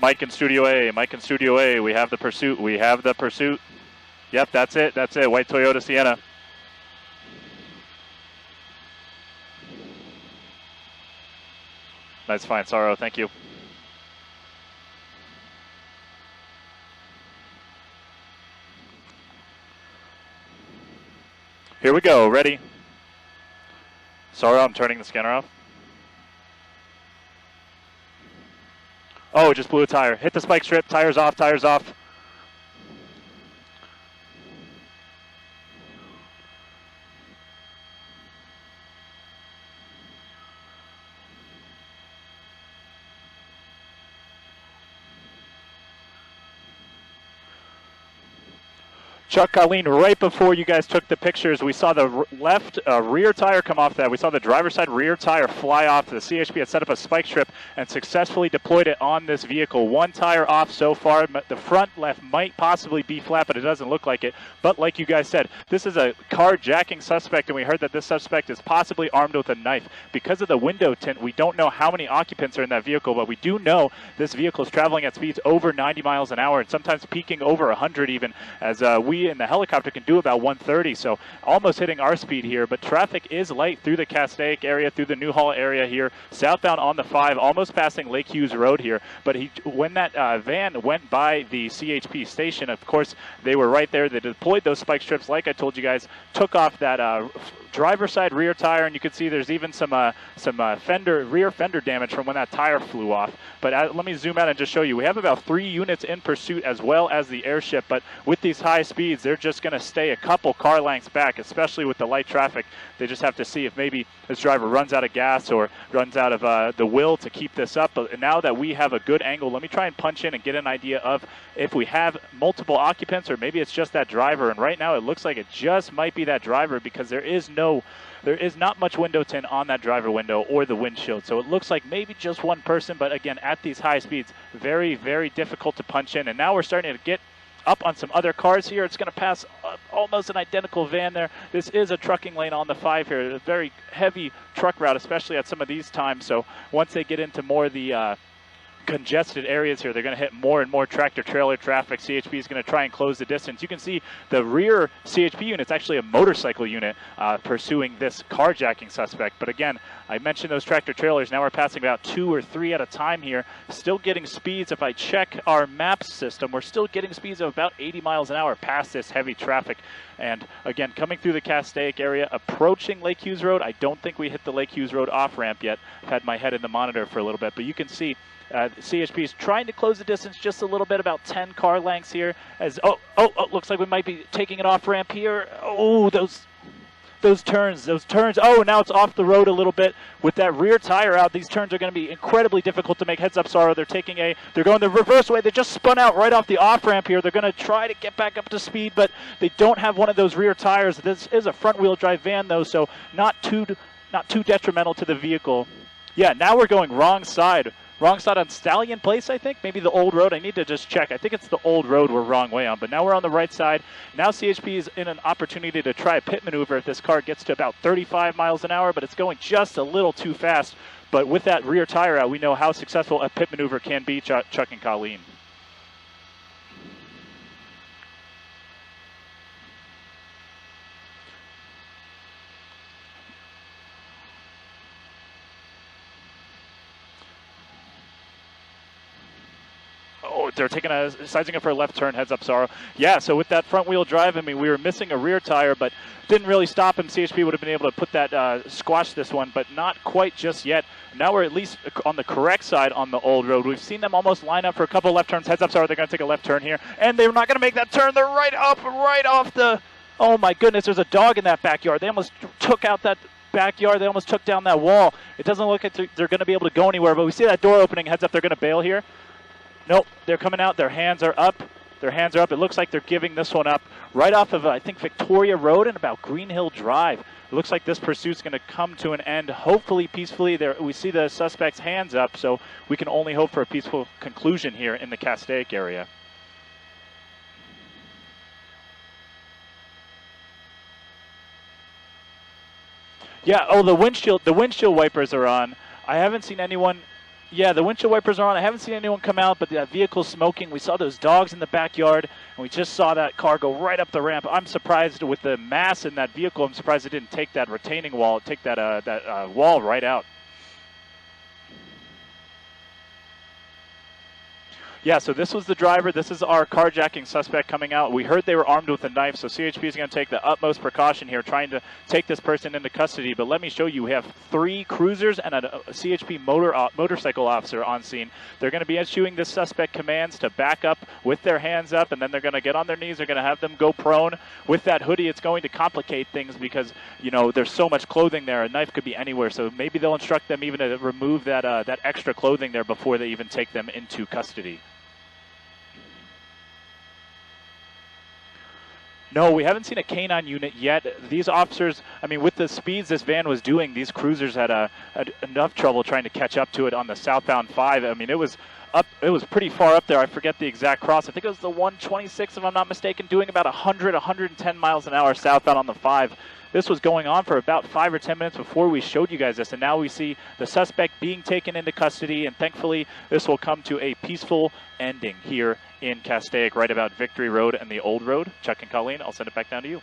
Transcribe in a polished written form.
Mike in Studio A. Mike in Studio A. We have the pursuit. We have the pursuit. Yep, that's it. That's it. White Toyota Sienna. That's fine, Sorrow. Thank you. Here we go. Ready? Sorrow, I'm turning the scanner off. Oh, it just blew a tire. Hit the spike strip. Tires off. Tires off. Chuck, Colleen, right before you guys took the pictures, we saw the left rear tire come off that. We saw the driver's side rear tire fly off. The CHP had set up a spike strip and successfully deployed it on this vehicle. One tire off so far. The front left might possibly be flat, but it doesn't look like it. But like you guys said, this is a carjacking suspect, and we heard that this suspect is possibly armed with a knife. Because of the window tint, we don't know how many occupants are in that vehicle, but we do know this vehicle is traveling at speeds over 90 miles an hour and sometimes peaking over 100 even, as we in the helicopter can do about 130, so almost hitting our speed here. But traffic is light through the Castaic area, through the Newhall area here, southbound on the 5, almost passing Lake Hughes Road here. But when that van went by the CHP station, of course, they were right there. They deployed those spike strips, like I told you guys, took off that driver side rear tire, and you can see there's even some rear fender damage from when that tire flew off. But let me zoom out and just show you. We have about 3 units in pursuit as well as the airship, but with these high speeds, they're just going to stay a couple car lengths back, especially with the light traffic. They just have to see if maybe this driver runs out of gas or runs out of the will to keep this up. But now that we have a good angle, let me try and punch in and get an idea of if we have multiple occupants or maybe it's just that driver. And right now it looks like it just might be that driver because there is not much window tint on that driver window or the windshield. So it looks like maybe just one person, but again, at these high speeds, very, very difficult to punch in. And now we're starting to get up on some other cars here. It's going to pass almost an identical van there. This is a trucking lane on the 5 here, a very heavy truck route, especially at some of these times. So once they get into more of the congested areas here, they're going to hit more and more tractor trailer traffic. CHP is going to try and close the distance. You can see the rear CHP unit is actually a motorcycle unit pursuing this carjacking suspect. But again, I mentioned those tractor trailers. Now we're passing about 2 or 3 at a time here. Still getting speeds. If I check our maps system, we're still getting speeds of about 80 miles an hour past this heavy traffic. And again, coming through the Castaic area, approaching Lake Hughes Road. I don't think we hit the Lake Hughes Road off-ramp yet. I've had my head in the monitor for a little bit, but you can see CHP is trying to close the distance just a little bit, about 10 car lengths here. As looks like we might be taking it off ramp here. Oh, those turns. Oh, now it's off the road a little bit with that rear tire out. These turns are going to be incredibly difficult to make. Heads up, Sorrow. They're going the reverse way. They just spun out right off the off ramp here. They're going to try to get back up to speed, but they don't have one of those rear tires. This is a front wheel drive van though, so not too detrimental to the vehicle. Yeah, now we're going wrong side. Wrong side on Stallion Place, I think. Maybe the old road. I need to just check. I think it's the old road we're wrong way on. But now we're on the right side. Now CHP is in an opportunity to try a pit maneuver if this car gets to about 35 miles an hour, but it's going just a little too fast. But with that rear tire out, we know how successful a pit maneuver can be, Chuck and Colleen. Oh, they're sizing up for a left turn. Heads up, Sorrow. Yeah, so with that front wheel drive, I mean, we were missing a rear tire, but didn't really stop him. CHP would have been able to put that, squash this one, but not quite just yet. Now we're at least on the correct side on the old road. We've seen them almost line up for a couple left turns. Heads up, Sorrow. They're going to take a left turn here, and they're not going to make that turn. They're right off the, oh my goodness, there's a dog in that backyard. They almost took out that backyard. They almost took down that wall. It doesn't look like they're going to be able to go anywhere, but we see that door opening. Heads up, they're going to bail here. Nope, they're coming out. Their hands are up. It looks like they're giving this one up right off of, I think, Victoria Road and about Green Hill Drive. It looks like this pursuit's going to come to an end, hopefully peacefully. We see the suspect's hands up, so we can only hope for a peaceful conclusion here in the Castaic area. Yeah, the windshield wipers are on. I haven't seen anyone Yeah, the windshield wipers are on. I haven't seen anyone come out, but the vehicle's smoking. We saw those dogs in the backyard, and we just saw that car go right up the ramp. I'm surprised with the mass in that vehicle. I'm surprised it didn't take that retaining wall, take that wall right out. Yeah, so this was the driver. This is our carjacking suspect coming out. We heard they were armed with a knife, so CHP is going to take the utmost precaution here, trying to take this person into custody. But let me show you, we have 3 cruisers and a CHP motorcycle officer on scene. They're going to be issuing this suspect commands to back up with their hands up, and then they're going to get on their knees. They're going to have them go prone. With that hoodie, it's going to complicate things because, you know, there's so much clothing there. A knife could be anywhere, so maybe they'll instruct them even to remove that extra clothing there before they even take them into custody. No, we haven't seen a canine unit yet. These officers, I mean, with the speeds this van was doing, these cruisers had enough trouble trying to catch up to it on the southbound 5. I mean, it was pretty far up there. I forget the exact cross. I think it was the 126, if I'm not mistaken, doing about 110 miles an hour southbound on the 5. This was going on for about 5 or 10 minutes before we showed you guys this, and now we see the suspect being taken into custody, and thankfully this will come to a peaceful ending here in Castaic, right about Victory Road and the Old Road. Chuck and Colleen, I'll send it back down to you.